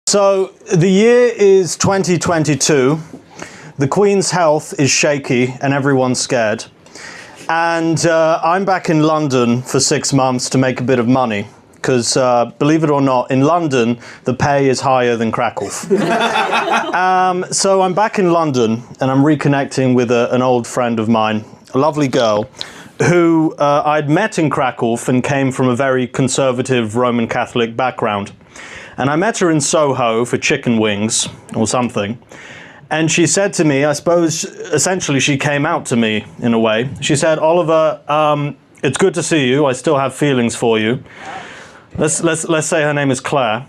So the year is 2022. The Queen's health is shaky and everyone's scared. And I'm back in London for 6 months to make a bit of money. Because believe it or not, in London, the pay is higher than Krakow. So I'm back in London and I'm reconnecting with an old friend of mine, a lovely girl, who I'd met in Krakow and came from a very conservative Roman Catholic background. And I met her in Soho for chicken wings or something. And she said to me, I suppose, essentially she came out to me in a way. She said, Oliver, it's good to see you. I still have feelings for you. Let's say her name is Claire.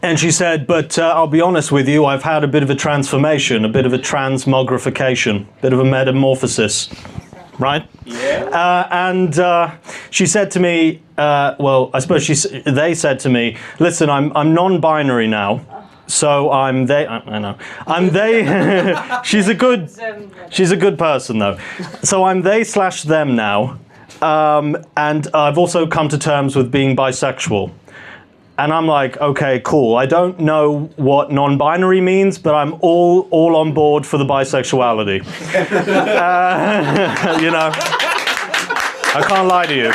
And she said, but I'll be honest with you, I've had a bit of a transformation, a bit of a transmogrification, a bit of a metamorphosis. Right? Yeah. She said to me, well, I suppose they said to me, listen, I'm non-binary now, so I'm they. I know. I'm they. she's a good person though. So I'm they/them now, and I've also come to terms with being bisexual. And I'm like, okay, cool. I don't know what non-binary means, but I'm all on board for the bisexuality. You know, I can't lie to you.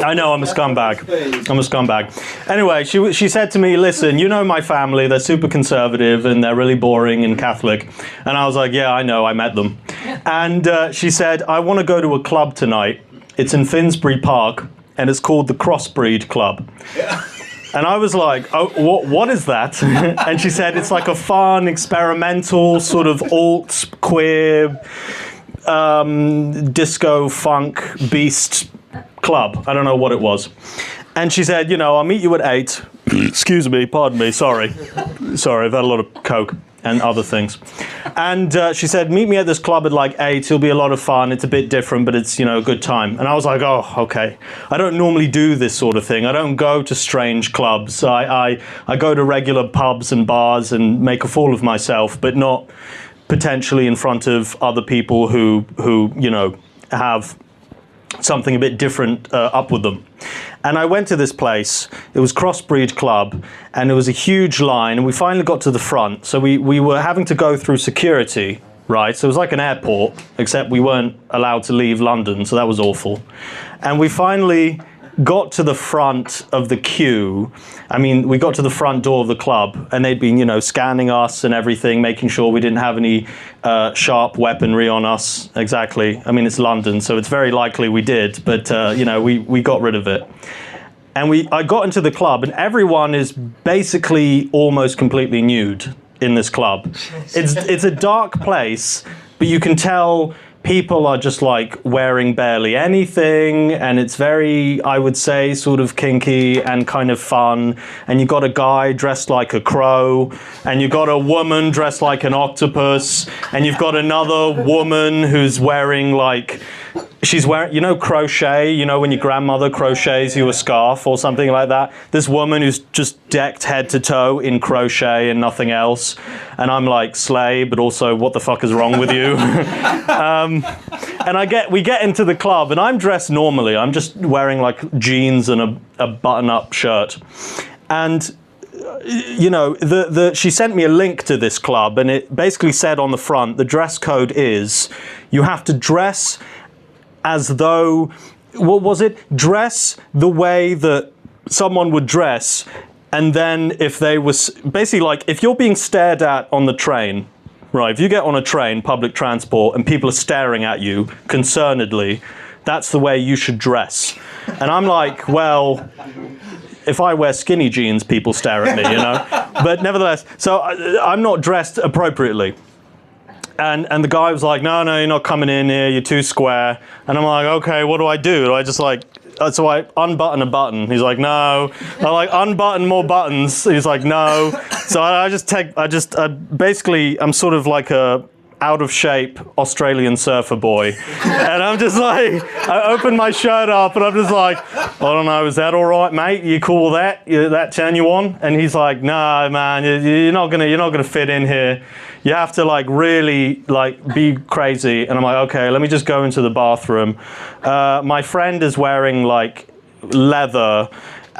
I know, I'm a scumbag. I'm a scumbag. Anyway, she said to me, listen, you know my family, they're super conservative and they're really boring and Catholic. And I was like, yeah, I know, I met them. And she said, I want to go to a club tonight. It's in Finsbury Park. And it's called the Crossbreed Club. Yeah. And I was like, oh, what is that? And she said, it's like a fun, experimental, sort of alt, queer, disco, funk, beast club. I don't know what it was. And she said, you know, I'll meet you at 8. Excuse me, pardon me, sorry. Sorry, I've had a lot of coke and other things. And she said, meet me at this club at like 8, it'll be a lot of fun, it's a bit different, but it's, you know, a good time. And I was like, oh, okay. I don't normally do this sort of thing. I don't go to strange clubs. I go to regular pubs and bars and make a fool of myself, but not potentially in front of other people who you know, have something a bit different up with them. And I went to this place, it was Crossbreed Club, and it was a huge line, and we finally got to the front. So we were having to go through security, right? So it was like an airport, except we weren't allowed to leave London, so that was awful. And we finally got to the front of the queue. I mean, we got to the front door of the club, and they'd been, you know, scanning us and everything, making sure we didn't have any sharp weaponry on us. Exactly. I mean, it's London, so it's very likely we did, but you know, we got rid of it. And I got into the club, and everyone is basically almost completely nude in this club. It's a dark place, but you can tell people are just like wearing barely anything, and it's very, I would say, sort of kinky and kind of fun. And you got a guy dressed like a crow, and you got a woman dressed like an octopus, and you've got another woman who's wearing like, she's wearing, you know, crochet, you know, when your grandmother crochets you a scarf or something like that. This woman who's just decked head to toe in crochet and nothing else. And I'm like, slay, but also what the fuck is wrong with you? And we get into the club, and I'm dressed normally. I'm just wearing like jeans and a button-up shirt. And you know, she sent me a link to this club, and it basically said on the front, the dress code is, you have to dress as though, what was it? Dress the way that someone would dress, and then if they was, basically like, if you're being stared at on the train, right, if you get on a train, public transport, and people are staring at you concernedly, that's the way you should dress. And I'm like, well, if I wear skinny jeans, people stare at me, you know? But nevertheless, so I'm not dressed appropriately. And the guy was like, no, you're not coming in here, you're too square. And I'm like, okay, what do I do? Do I just like, so I unbutton a button. He's like, no. I like unbutton more buttons. He's like, no. So basically, I'm sort of like a out of shape Australian surfer boy. And I'm just like, I open my shirt up and I'm just like, I don't know, is that all right, mate? You cool with that? That turn you on? And he's like, no, man, you're not gonna fit in here. You have to like really like be crazy. And I'm like, okay, let me just go into the bathroom. My friend is wearing like leather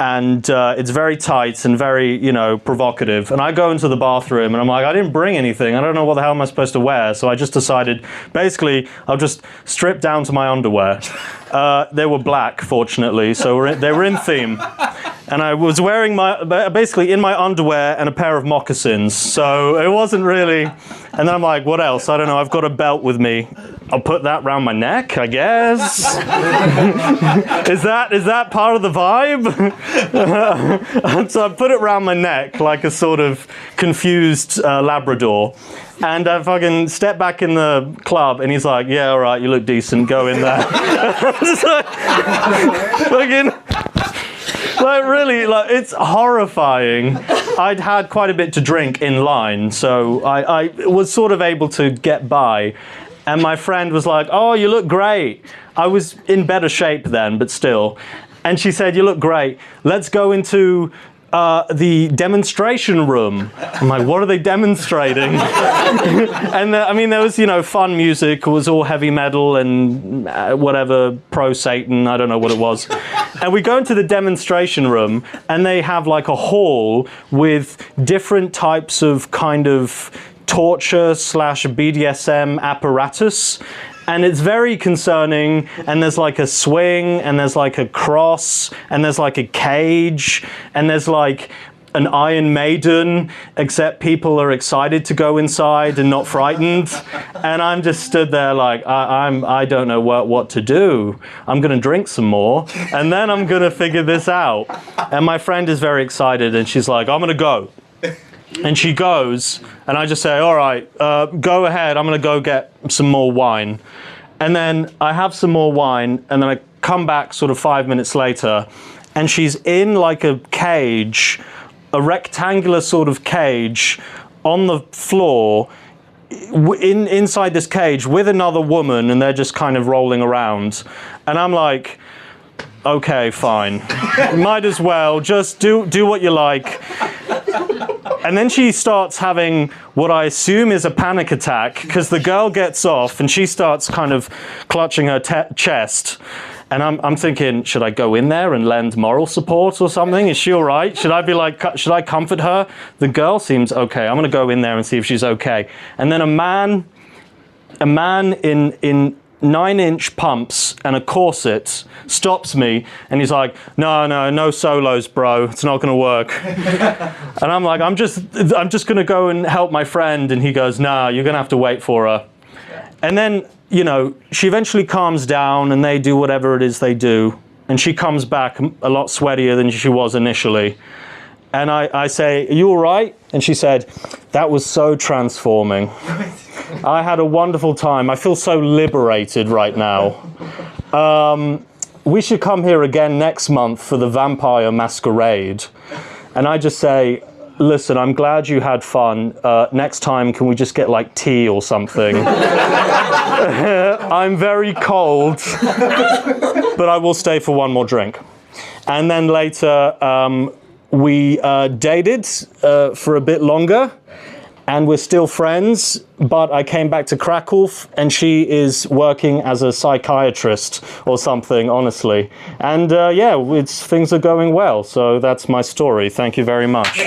and it's very tight and very, you know, provocative. And I go into the bathroom and I'm like, I didn't bring anything. I don't know what the hell am I supposed to wear. So I just decided, basically, I'll just strip down to my underwear. They were black, fortunately, so they were in theme. And I was wearing basically in my underwear and a pair of moccasins. So it wasn't really, and then I'm like, what else? I don't know, I've got a belt with me. I'll put that around my neck, I guess. Is that part of the vibe? So I put it around my neck like a sort of confused Labrador. And I fucking step back in the club, and he's like, yeah, all right, you look decent, go in there. Just like, fucking, like, really, like, it's horrifying. I'd had quite a bit to drink in line, so I was sort of able to get by. And my friend was like, oh, you look great. I was in better shape then, but still. And she said, you look great. Let's go into the demonstration room. I'm like, what are they demonstrating? And I mean, there was, you know, fun music. It was all heavy metal and whatever, pro-Satan, I don't know what it was. And we go into the demonstration room, and they have like a hall with different types of kind of torture / BDSM apparatus. And it's very concerning, and there's like a swing, and there's like a cross, and there's like a cage, and there's like an Iron Maiden, except people are excited to go inside and not frightened. And I'm just stood there like, I don't know what to do. I'm gonna drink some more, and then I'm gonna figure this out. And my friend is very excited, and she's like, I'm gonna go. And she goes, and I just say, all right, go ahead, I'm gonna go get some more wine. And then I have some more wine, and then I come back sort of 5 minutes later, and she's in like a cage, a rectangular sort of cage on the floor, inside this cage with another woman, and they're just kind of rolling around. And I'm like, okay, fine. Might as well, just do what you like. And then she starts having what I assume is a panic attack, because the girl gets off and she starts kind of clutching her chest. And I'm thinking, should I go in there and lend moral support or something? Is she all right? Should I be like, should I comfort her? The girl seems okay. I'm going to go in there and see if she's okay. And then a man in 9-inch pumps and a corset stops me, and he's like, no solos, bro, it's not gonna work. And I'm like, I'm just gonna go and help my friend. And he goes, nah, you're gonna have to wait for her. And then, you know, she eventually calms down, and they do whatever it is they do, and she comes back a lot sweatier than she was initially. And I say, are you all right? And she said, that was so transforming. I had a wonderful time. I feel so liberated right now. We should come here again next month for the Vampire Masquerade. And I just say, listen, I'm glad you had fun. Next time, can we just get like tea or something? I'm very cold, but I will stay for one more drink. And then later, we dated for a bit longer. And we're still friends, but I came back to Krakow, and she is working as a psychiatrist or something, honestly. And yeah, things are going well, so that's my story. Thank you very much.